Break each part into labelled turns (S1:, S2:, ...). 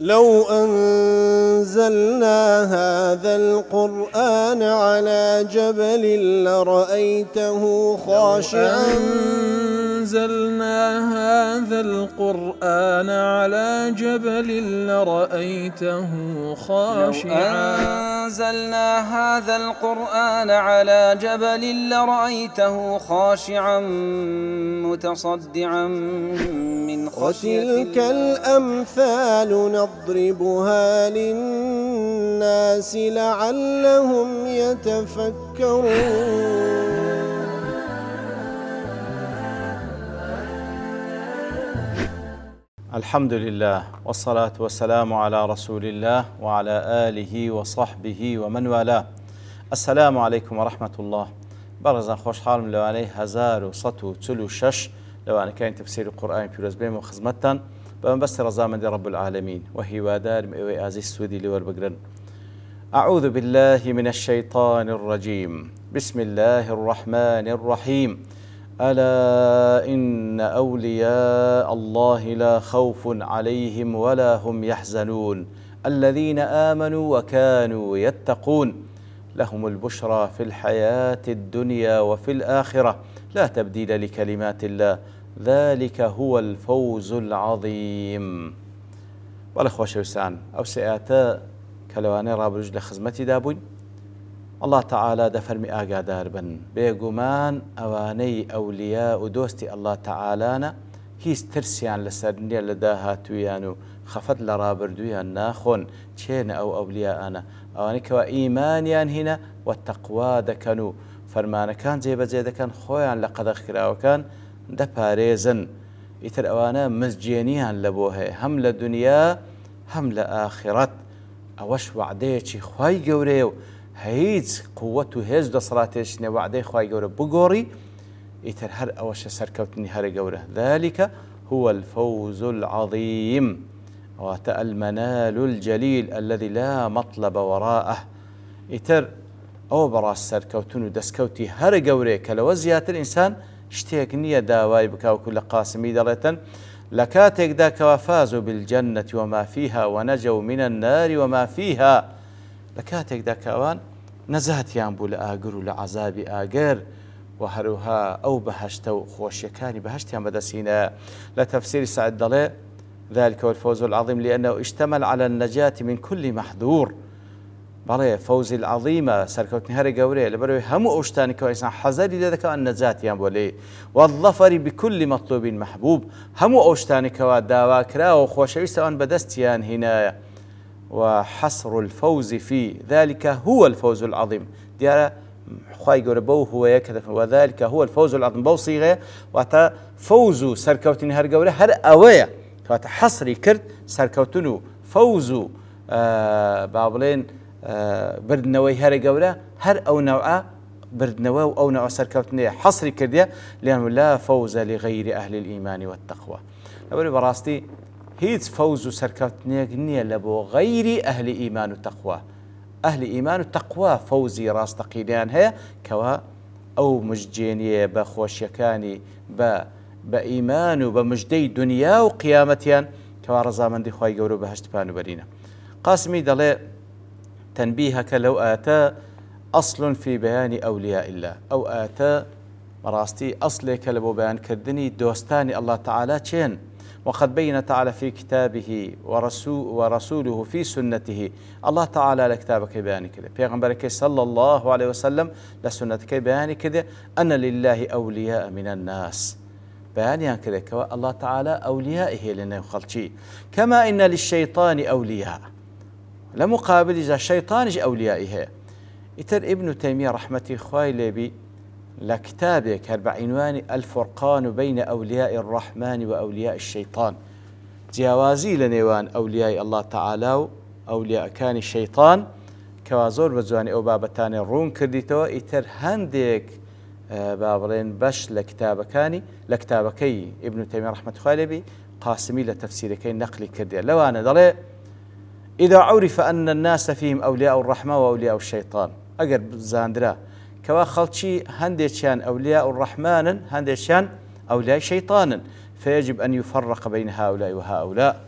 S1: لو أنزلنا هذا القرآن على جبل لرأيته خاشعا
S2: أنزلنا هذا القرآن على جبل لرأيته خاشعا
S3: أنزلنا هذا القرآن على جبل لرأيته خاشعا متصدعا من خشية
S1: وتلك الأمثال نضربها للناس لعلهم يتفكرون.
S4: الحمد لله والصلاة والسلام على رسول الله وعلى آله وصحبه ومن والاه. السلام عليكم ورحمة الله. برزان خوش حالم لواني 1146 لواني كاين تفسير القرآن في رزبين وخزمتان بمن بس رزامن رب العالمين وهي وادار مئوي آزي السودي لور بقرن. أعوذ بالله من الشيطان الرجيم. بسم الله الرحمن الرحيم. ألا إن أولياء الله لا خوف عليهم ولا هم يحزنون الذين آمنوا وكانوا يتقون لهم البشرى في الحياة الدنيا وفي الآخرة لا تبديل لكلمات الله ذلك هو الفوز العظيم. والأخوة شوسان أو سيئاتا كلواني رابرج لخزمتي دابون الله تعالى دفرمي ئاگادار بن بێگومان ئەوانەی ئەولیا و دۆستی الله تعالانا هیچ ترسیان لەسەر نییە لە داهاتوویان و خەفەت لە ڕابردوویان ناخۆن چێنە ئەو ئەولیاانە ئەوانەی کەوا ئیمانیان هینە و تەقوا دەکەن و فەرمانەکان جێبەجێ دەکەن خۆیان لە قەدەغکراوەکان دەپارێزن ئیتر ئەوانە مزجێنیان لە بۆ هەیە هەم لە دنیا هەم لە ئاخرەت ئەوەش وعدەیەکی خوای گەورەیە و هیچ قوت و هێز دەسەڵاتێش نییە وعدەی خوای گەورە بگۆڕی ئیتر هەر ئەوەشە سەرکەوتنی هەرە گەورە ذلك هو الفوز العظيم واتە المنال الجليل الذي لا مطلب وراءه ئیتر ئەوە بەڕاست سەرکەوتن و دەستکەوتی هەرە گەورەیە کە لەوە زیاتر ئینسان شتێک نییە داوای بکاوکو لە قاسمی دەڵێتن لە کاتێکدا کەوا فازوا بالجنة وما فيها ونجوا من النار وما فيها لە کاتێکدا کەوان نەزاتیان بوو لە ئاگر و لە عەزابی ئاگەر و هەروها ئەو بەهەشتە و خۆشیەکانی بەهەشتیان بەدەستهێنا. لە تەفسیری سعد دەڵێ ذلك هو الفوز العظيم لأنه اشتمل على النجاة من كل محذور. بەڵێ فەوزی العظیمە سەرکەوتنی هەرە گەورەیە لەبەرەوەی هەموو ئەو شتانی کەوا ئینسان حەزەری لێ دەکەوە نەجاتیان بۆ لێ والظەفەری بكل مطلوب محبوب هەموو ئەو شتانی کەوا داواکراوە و خۆشەویستەوان بەدەستیان هێنایە. وحصر الفوز في ذلك هو الفوز العظيم ديارة خواهي قول بو هو يكذف وذلك هو الفوز العظيم بو صيغة واتا فوزو سركوتين هر قوله هر أوية واتا حصري كرد سركوتنو فوزو بابلين بردنوي هر قوله هر أو نوعا بردنوي أو نوع سركوتنية حصري كردية لأنه لا فوز لغير أهل الإيمان والتقوى. أولي براستي هیچ فوز و سەرکەوتنێک نییە لە بۆ غەیری ئەهلی ئیمان و تەقوا. ئەهلی ئیمان و تەقوا فەوزی ڕاستەقینیان هەیە کەوا ئەو مژجێنیە بە خۆشیەکانی بە ئیمان و بە مژدەی دنیا و قیامەتیان کەوا ڕەزامەندی خوای گەورە و بەهەشت پانوبەرینە. قاسمی دەڵێ تەنبیهەکە لەو ئاەتە ئەصل في بەیانی ئەولیاء الله. ئەو ئاەتە بەڕاستی ئەسڵێکە لە بۆ بەیانکردنی دۆستانی الله تعالی چێن. وقد بين تعالى في كتابه ورسوله في سنته الله تعالى لكتابك بيان كده پیغمبرك صلى الله عليه وسلم لسنتك بيان كده أن لله أولياء من الناس بيان كده الله تعالى أوليائه لنا يخلشي كما إن للشيطان أولياء لمقابل إذا الشيطان أوليائه إتر ابن تيمية رحمة خواه لبي لكتابك بعنوان الفرقان بين أولياء الرحمن وأولياء الشيطان جوازي لنيوان أولياء الله تعالى وأولياء كان الشيطان كوازور بزواني أو بابتان الرون كرديتو إتر هندك بابرين بش لكتابكي ابن تيمية رحمة خالبي قاسمي لتفسيركي نقلي كردي لو أنا ضلي إذا عرف أن الناس فيهم أولياء الرحمن وأولياء الشيطان أقرب زاندرا كوا خلشي هندشان أولياء الرحمن هندشان أولياء شيطانا فيجب أن يفرق بين هؤلاء وهؤلاء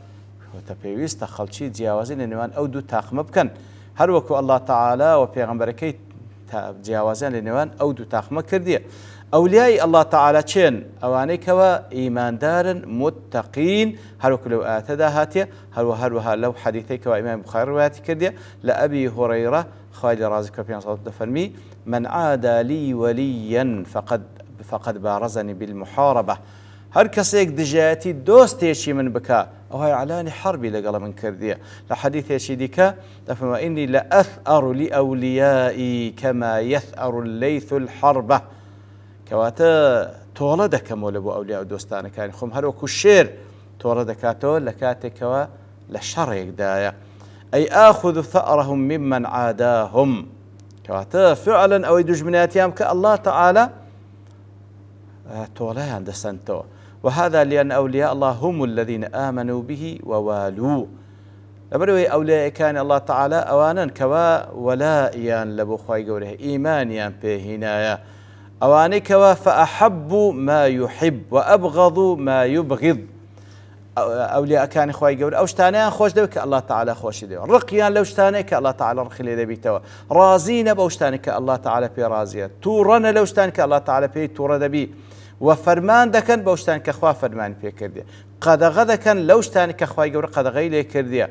S4: کەوتە پێویستە خەڵکی جیاوازی لە نێوان ئەو دوو تاقمە بکەن هەروەکو ئەڵڵا تەعالا و پێغەمبەرەکەی جیاوازیان لە نێوان ئەو دوو تاقمە کردیە. ئەولیای ئەڵڵا تەعالا چێن؟ ئەوانەی کەوە ئیماندارن متەقین هەروەکو لەو ئاەتەدا هاتیە هەروەها لەو حەدیثەی کەوا ئیمام بوخاری ڕوایەتی کردیە لە ئەبی هورەیرە خوای لێ ڕازی کە پێ دەفەرمی من عادى لي وليا فقد بارزني بالمحاربة هەر کەسێک دژایەتی دۆستێکی من بکە ئەوهای علانی حربی لەگەڵ من کردیە. لە حەدیثێکی دیکە دەفەرمێ ئینی لأثأر لأوليائي كما يثأر الليث الحربة کەواتە تۆڵە دەکەمەوە لە بۆ ئەولیا و دۆستانەکانی خۆم هەروەکو شێر تۆڵە دەکاتەوە لە کاتێکەوە لە شەڕێکدایە. ئەی ئاخذ ثأرهم ممن عاداهم کەواتە فعلا ئەوەی دوژمنایەتیان کە ئەڵڵا تەعالا تۆڵەیان دەسەنتەوە. وهذا لأن أولياء الله هم الذين آمنوا به ووالوه لبروي أولياء كان الله تعالى أوانا كوا ولائيان لبو خواي قوله إيمانيان بهنايا أواني كوا فأحبوا ما يحب وأبغضوا ما يبغض. أولياء كان خواي قوله أوشتانيان خوش دبك الله تعالى خوش دبك رقيان لوشتانيك الله تعالى رخي لي دبيتوا رازين بوشتانيك الله تعالى بي رازية تورنا لوشتانيك الله تعالى بي تور دبي وفرمان دەکەن بەو شتان کە خوا فەرمانی پێ کردێ قەدەغە دەکەن لەو شتانی کە خوای گەورە قەدەغەی لێ کردیە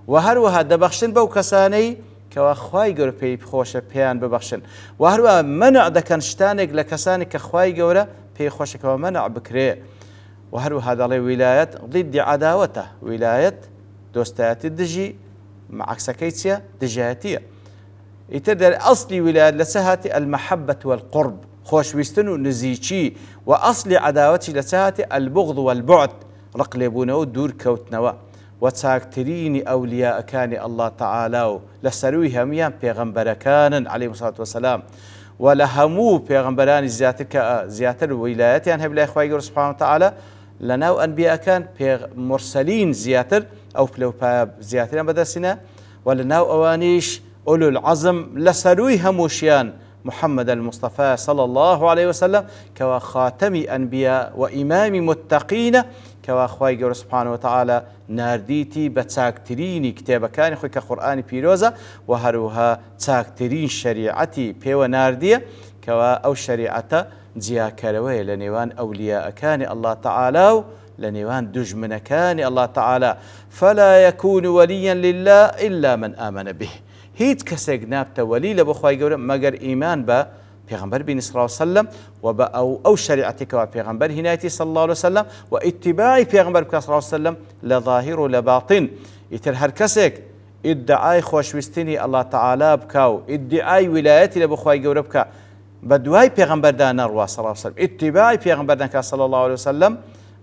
S4: و هەروەها دەبەخشن بەو کەسانەی کەوا خوای گەورە پێی خۆشە پێیان ببەخشن و هەروەها مەنع دەکەن شتانێک لە کەسانی کە خوای گەورە پێی خۆشەکەوە مەنع بکرێ و هەروەها دەڵێ ویلایەت ضد عەداوەتە ویلایەت دۆستایەتی دژی عەکسەکەی چییە؟ دژایەتیە. ئیتر دەڵێ ئەسلی ویلایەت لەسەر هاتی المەحەبەت والقورب خۆشویستن و نزیکی و ئەسلی عەداوەتی لەسەر هاتی البغض والبعد ڕق لێبوونەوە و دوورکەوتنەوە و چاکترینی ئەولیاءەکانی ئەڵڵا تەعالا و لە سەروی هەمویان پێغەمبەرەکانن عەلەیهیمو سەڵاتو وەسەلام و لە هەموو پێغەمبەرانی زیاتر ویلایەتیان هەبێ لای خوای گەورە سوبحانەهو وتەعالا لەناو ئەنبیاءەکان مرسەلین زیاتر ئەو پلەپایە زیاتریان بەدەستێنە و لەناو ئەوانیش ئولو العەزم لە سەروی هەمووشیان محمد المصطفى صلى الله عليه وسلم كوا خاتمي أنبياء وإمام متقين كوا خواي جور سبحانه وتعالى نارديتي بتساكترين كتاب كان خوي كقرآن بيروزا وهروها تساكترين شريعتي بيو ناردية كوا أو شريعته جياكروي لنيوان أولياء كان الله تعالى لنيوان دجمن كان الله تعالى فلا يكون وليا لله إلا من آمن به هیچ کەسێک نابتە وەلی لە بۆ خوای گەورە مەگەر ئیمان بە پێغەمبەر بینی صلی الله علیه وسلم و بە ئەو شریعەتێکەوە پێغەمبەر هینایەتی صلی الله علیه وسلم و ئیتیباعی پێغەمبەر بکات صلی الله علیه وسلم لە ظاهر و لە باطن. ئیتر هەر کەسێک ئیدعای خۆشویستنی ئەڵڵا تەعالا بکا و ئیدعای ویلایەتی لە بۆ خوای گەورە بکە بە دوای پێغەمبەردا نەڕوا صلی الله علیه وسلم ئیتیباعی پێغەمبەر نەکات صلی الله علیه وسلم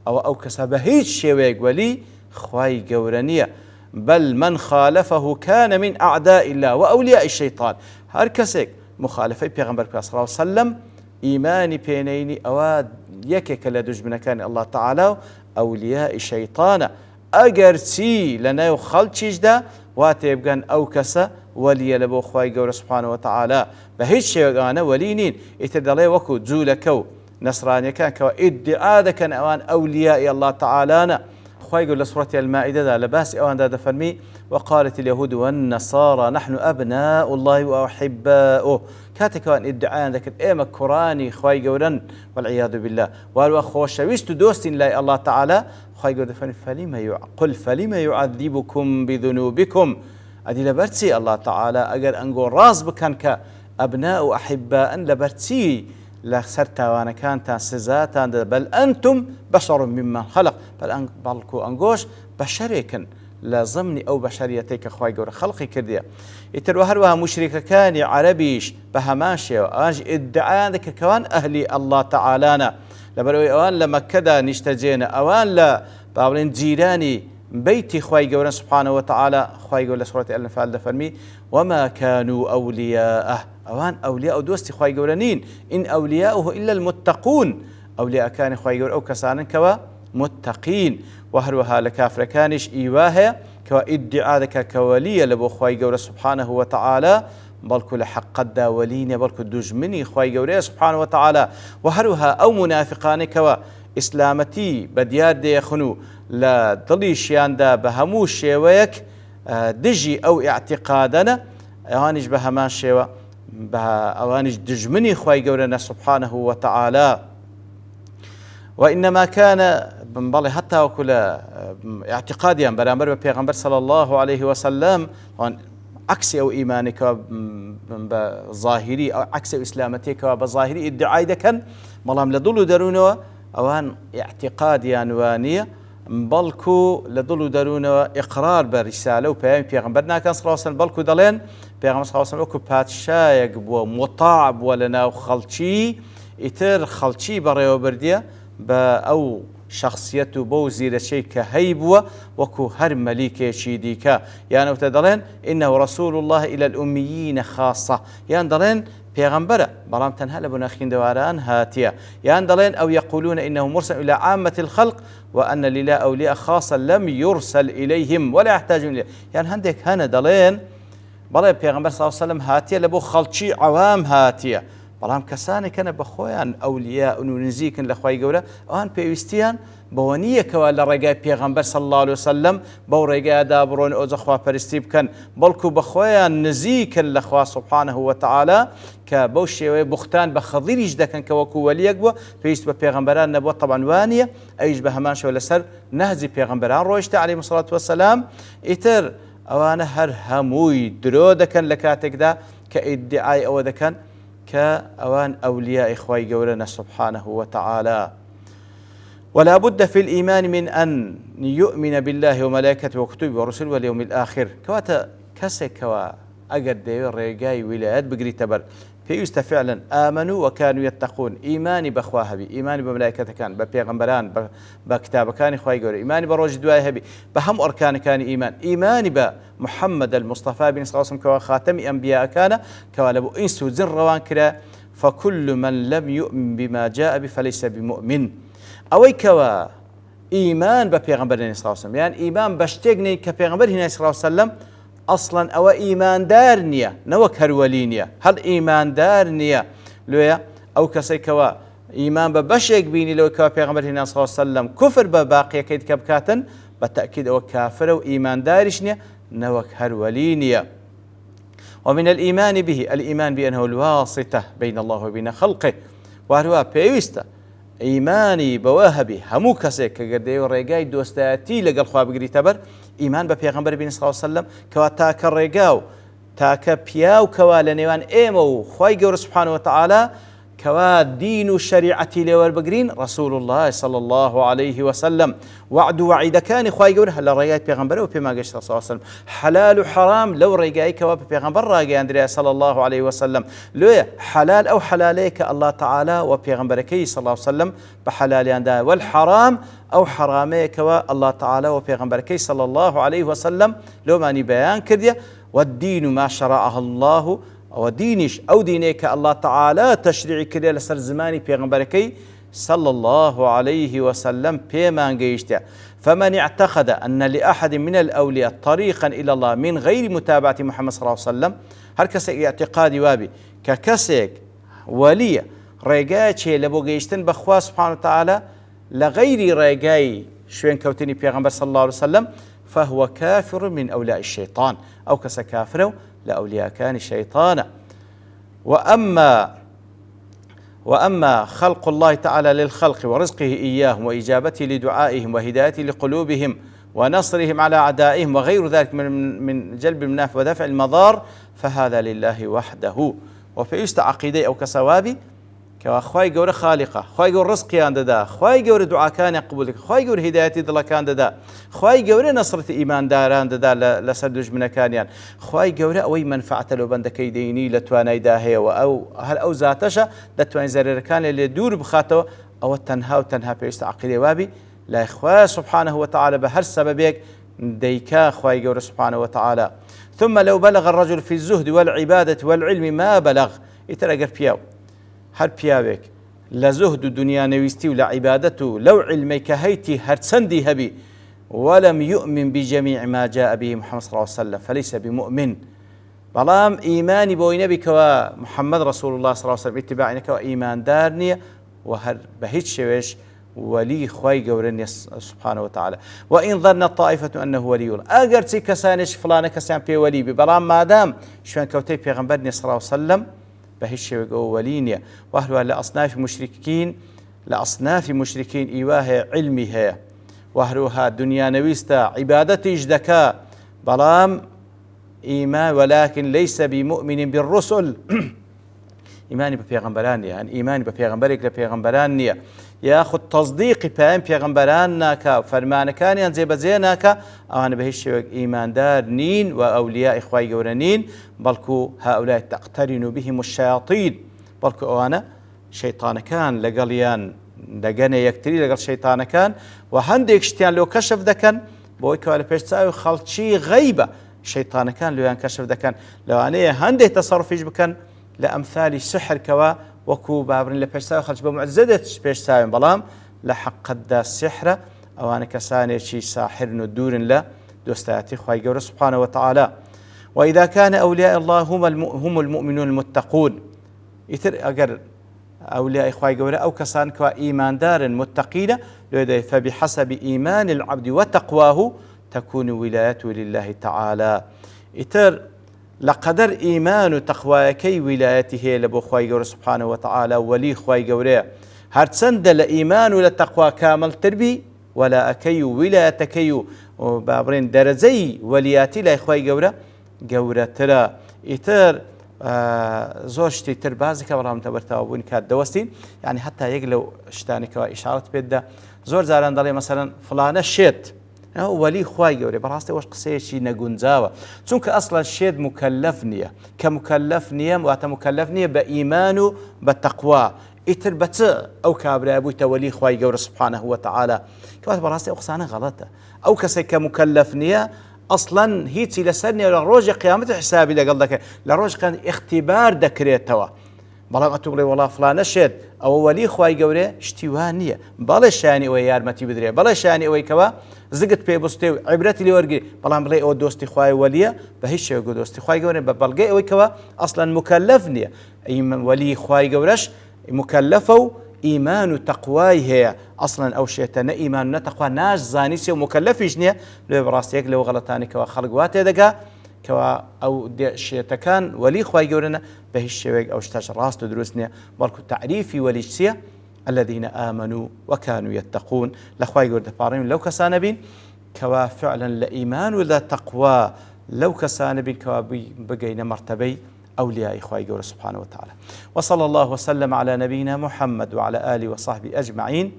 S4: ئەو کەسە بە هیچ شێوەیەک وەلی خوای گەورە نییە. بل من خالفه كان من أعداء الله وأولياء الشيطان. هر كسك مخالفة پیغمبر صلى الله عليه وسلم إيماني بينيني أواد يكك لدجمنا كان الله تعالى أولياء الشيطان أجر سي لنا وخلتش ده واتبقان أو كسا ولي لبو خواي قول سبحانه وتعالى بهيش شيء أنا ولينين يتدلي وكو زولكو نصراني كان كوا ادعاء كان أوان أولياء الله تعالى خواهي يقول لسورة المائدة دا لباس أوان دا فرمي وقالت اليهود والنصارى نحن أبناء الله وأحباؤه كاتك وان ادعاء ذاك إيما كوراني خواهي يقولن والعياذ بالله والو خوشويست دوستين لا الله تعالى خواهي يقول فرمي فلما يعذبكم بذنوبكم أدي لبرتسي الله تعالى أقر أنقول راز بكان كأبناء أحباء لبرتسي لا سرتاوانا كانت سزاتان بل أنتم بشر ممن خلق بل بالكو أنقوش بشريكن لا ضمن أو بشريتك خواي قول خلقي كرديا يتروهروها مشركة كان عربيش بهماشي وآج ادعاء ذلك كوان أهلي الله تعالانا لبروي أوان لما كدا نشتجينا أوان لا باولين جيراني بيتي خواي قول سبحانه وتعالى خواي قول سورة الأنفال دفرمي وما كانوا أولياءه أوان أولياء دوستي خواي قولانين إن أولياؤه إلا المتقون أولياء كان خواي قول أو كسانا كوا متقين وهروها لكافر كانش إيواها كوا ادعاء ذكا كولية لبو خواي قول سبحانه وتعالى بلكو لحق الداولين بلكو دجمني خواي قول سبحانه وتعالى وهروها أو منافقان كوا إسلامتي بديار دي يخنو لە دڵیشیاندا بە هەموو شێوەیەک دژی ئەو ئاعتیقادەنە، ئەوانیش بە هەمان شێوە بە ئەوانیش دژمنی خوای گەورە سبحانه وتعالى. وإنما كان بەڵێ هەتاوەکو لە اعتقادیان بەرامبەر بە پێغەمبەر صلی الله عليه وسلم عکسی ئەو ئیمانێکەوە بە ظاهری ئەو عکسی ئەو ئیسلامەتێکەوە بە ظاهری ئیدعای دەکەن، بەڵام لە دڵ و دەروونەوە ئەوان اعتقادیان وانیە، بەڵکو لە دڵ و دەروونەوە ئیقرار بە ریسالە و پەیامی پێغەمبەر ناکەن صلی الله عليه وسلم، بەڵکو دەڵێن پێغەمبەر صلی الله عليه وسلم وەکو پادشایەک بووە مطاع بووە لە ناو خەڵکی، ئیتر خەڵکی بەڕێوەبردیە بە ئەو شخصیت و بەو زیرەچەی کە هەی بووە وەکو هەر مەلیکێکی دیکە، یان ئەوتە دەڵێن إنه رسول الله إلى الأميين خاصة، یان دەڵێن پێغەمبەرە بەڵام تەنها لە بنەخیندەواران هاتیە، یان دەڵێن أو يقولون إنه مرسل إلى عامة الخلق وأن لله أولياء خاصة لم يرسل إليهم ولا يحتاجون إليه، یان هەندێک هەنە دەڵێن بەڵێ پێغەمبەر صلی الله عليه وسلم هاتیە لە بۆ خەڵکی عەوام هاتیە، بەڵام کەسانێکەنە بە خۆیان ئەولیا و نزیکن لە خوای گەورە، ئەوان پێویستیان بەوە نییەکەوە لە ڕێگای پێغەمبەر صلی الله عليه وسلم بەو ڕێگایدا بڕۆن ئۆجە خواپەرستی بکەن، بەڵکو بە خۆیان نزیکن لە خوا سبحانه وتعالى کە بەو شێوەیە بوختان بە خەڵیریش دەکەن کە وەکو وەلیەک بووە، پێویست بە پێغەمبەران نەبووە طبعاً وانیە، ئەویش بە هەمان شێوە لەسەر نەهجی پێغەمبەران ڕۆیشتە عەلەیهیمۇ الصەلاة وەسەلام. ئیتر ئەوانە هەر هەمووی درۆ دەکەن لە کاتێکدا کە ئیدعای ئەوە دەکەن کە ئەوان ئەولیای خوای گەورە سبحانه وتعالى. ولا بد في الإيمان من أن يؤمن بالله وملائكته وكتبه ورسله واليوم الآخر، كواتا كسكوا أجد رجاي ولايات بقري تبر پێویستە فعلا آمنوا وكانوا يتقون، ئیمانی بەخوا هەبی، ئیمانی بە مەلایکەتەکان، بە پێغەمبەران، بە کتابەکانی خوای گەورە، ئیمانی بە ڕۆژی دوای هەبی، بە هەموو ئەرکانەکانی ئیمان، ئیمانی بە محەممەد المصطفى بن صلی الله عليه وسلم کەوا خاتەمی ئەنبیاءەکانە کەوا لە بۆ ئینس و جن ڕەوان کرا، فكل من لم يؤمن بما جاء به فليس بمؤمن، ئەوەی کەوا ئیمان بە پێغەمبەر صلی الله عليه وسلم یان ئیمان بە شتێک نەی کە پێغەمبەر هێنای صلی الله عليه وسلم ئەسڵەن ئەوە ئیماندار نییە، نەوەک هەروەلی نییە، هەڵ ئیماندار نییە، لێیە ئەو کەسێکەوە ئیمان بە بەشێک بینی لەوەی کەوا پێغەمبەر هێنا صلی الله عليه وسلم کوفر بە باقیەکەی کە بکاتن، بە تەئکید ئەوە کافرە و ئیمانداریش نییە، نەوەک هەروەلی نییە. ومن الإيمان به الإيمان بأنه الواسطة بين الله وبين خلقه، وهروە پێویستە ئیمانی بەوە هەبی هەموو کەسێک کە گەردەی و ڕێگای دۆستایەتی لەگەڵ خوا بگریتە بەر، ئیمان بە پێغەمبەر بین صلی الله عليه وسلم کەوا تاکە ڕێگا و تاکە پیا و کەوا لە نێوان ئێمە و خوای گەورە سبحانه وتعالى کەوا دین و شریعەتی لێوەربگرین رسول الله صلی الله عليه وسلم، وعد و وعیدەکانی خوای گەورە لە ڕێگای پێغەمبەرەوە پێماگەشتە صلی الله عليه وسلم، حلال و حرام لەو ڕێگای کەوا بە پێغەمبەر ڕاگەیاندرا صلی الله عليه وسلم، لێیە حلال ئەو حلالەیە کە الله تعالى و پێغەمبەرەکەی صلی الله عليه وسلم بە حلالیاندا، والحرام ئەو حرامەیە کەوا الله تعالى و پێغەمبەرەکەی صلی الله عليه وسلم لۆمانی بەیان کردیە، والدین ما شرعه الله، ئەوە دینیش ئەو دینەیە کە الله تعالى تشریعی کردێ لەسەر زمانی پێغەمبەرەکەی صلى الله عليه وسلم پێمان گەیشتە. فمن اعتقد أن لأحد من الأولياء طريقا إلى الله من غير متابعة محمد صلى الله عليه وسلم، هر کەسێک اعتقادی وابی کە کەسێک وەلیە ڕێگایەکێ لە بۆ گەیشتن بە خوا سبحانه وتعالى لە غەیری ڕێگای شوێن کەوتنی پێغەمبەر صلى الله عليه وسلم فهو كافر من أولياء الشيطان، أو كسا كافر لأولياء كان شيطانا. وأما خلق الله تعالى للخلق ورزقه إياهم وإجابته لدعائهم وهدايته لقلوبهم ونصرهم على أعدائهم وغير ذلك من جلب المنافع ودفع المضار فهذا لله وحده. وفيست عقيدة أو كسوابي كخواي جور خالقة، خواي جور رزقي عند دا، خواي جور دعاء كان يقبلك، خواي جور هدايتي دل كان دا، خواي جور نصرة إيمان داران دا لسدج من كانيان، خواي جور أوي منفعة لو بندك يديني لتواني داهية أو هل أو ذاتشة لتواني زرير كان اللي دور بخاطه أو تنها وتنها بيست عقيدة وابي لا إخوة سبحانه وتعالى بهر سببك ديكا خواي جور سبحانه وتعالى. ثم لو بلغ الرجل في الزهد والعبادة والعلم ما بلغ يترقر بياو هر پیاوێک لە زهد و دنیا نویستی و لە عیبادەت و لەو عیلمەی کە هەیتی هەرچەندی هەبی ولم يؤمن بجميع ما جاء به محمد صلى الله عليه وسلم فليس بمؤمن، بەڵام ئیمانی بۆی نەبی کەوا محەممەد رسول الله صلى الله عليه وسلم اتباعی نەکەوە ئیماندار نییە و هەر بە هیچ شێوێش ولي خوي قورني سبحانه وتعالى. وإن ظن الطائفة أنه ولي الله، أجر تي كسانش فلان كسان بي ولي ببلام ما دام شوان كوتي بيغمبرني صلى الله عليه وسلم بهش ولينيا وأهلها لأصناف مشركين إيواه علمها وأهلها دنيا نويستا عبادتي جدكا بلام إيمان ولكن ليس بمؤمن بالرسل إيماني ببيغمبران يعني إيماني ببيغمبرك لبيغمبران ياخذ تصديقي بهم بيغمبران ناكا فرمان كان ينزي بزيناكا أو أنا بهش إيمان دار نين وأولياء إخوائي جورنين بلكو هؤلاء تقترن بهم الشياطين بلكو أنا شيطان كان لقليان دقنا يكتري لقل شيطان كان وهندك شتيان لو كشف دكان بويكو على بيش تساوي خلط شي غيبة شيطان كان لو ينكشف دكان لو أنا هندك تصرف يجب كان لأمثال سحر كوا وكو بابرين لبيش تساوي خلط بمعزدة بيش تساوي بلام لحق دا السحر أو أنا كساني شي ساحر ندور لا دوستاتي خواهي قول سبحانه وتعالى. وإذا كان أولياء الله هم المؤمنون المتقون يتر أقر أولياء إخوائي قولا أو كسان كوا إيمان دار متقين فبحسب إيمان العبد وتقواه تكون ولايته لله تعالى. إتر لقدر إيمان تقوى كي ولايته لبو إخوائي قولا سبحانه وتعالى ولي إخوائي قولا هرتسند لإيمان ولتقوى كامل تربي ولا أكي ولايتكي بابرين درزي ولياتي لإخوائي قولا ترى إتر زوجتي تربازك ورام تبرتاوبون كاد دوستين يعني حتى يقلو شتانك وإشارة بيدا زور زاران ضلي مثلا فلان الشيت هو ولي خواي قوري براستي واش قصي شي نقنزاوة چونك أصلا الشيت مكلفنية كمكلفنية واتا مكلفنية بإيمانه بالتقوى إتر بت أو كابرا أبوي تولي خواي قوري سبحانه وتعالى كوات براستي أقصانا غلطة أو كسي كمكلفنية أصلاً هيتي لسرني لروج قيامة حسابي لقلدك لروج كان اختبار دكريتوا بلا ما تقولي والله فلان شد أو ولي خواي قوري اشتوانية بلا شاني ويار ما تبدري بلا شاني ويكوا زقت بيبستي عبرتي لي ورقي بلا ملي أو دوستي خواي وليا بهش يقول دوستي خواي قوري ببلقي ويكوا أصلاً مكلفني أي ولي خواي قورش مكلفه إيمان تقواي هي أصلاً أو شيء إيمان تقوى ناس زانيسي ومكلفيش نية لو براستيك لو غلطاني كوا خلق واتي دقا كوا أو شيء كان ولي خواي قولنا بهالشيء أو اشتاج راس تدرسني بالكو تعريفي وليشسية الذين آمنوا وكانوا يتقون لخواي قول دفارين لو كسانبين كوا فعلاً لإيمان ولا تقوى لو كسانبين كوا بقينا مرتبي أولياء إخوائي قول سبحانه وتعالى. وصلى الله وسلم على نبينا محمد وعلى آله وصحبه أجمعين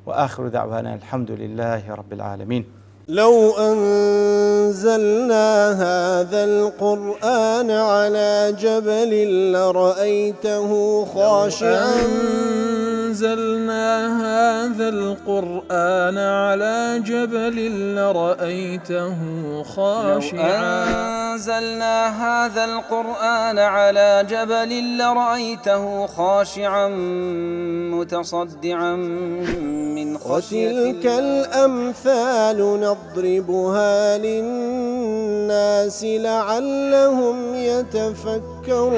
S4: وآخر دعوانا الحمد لله رب العالمين.
S1: لو أنزلنا هذا القرآن على جبل لرأيته خاشعا
S2: أنزلنا هذا القرآن على جبل لرأيته خاشعا
S3: أنزلنا هذا القرآن على جبل لرأيته خاشعا متصدعا من خشية
S1: وتلك الأمثال نضربها للناس لعلهم يتفكرون.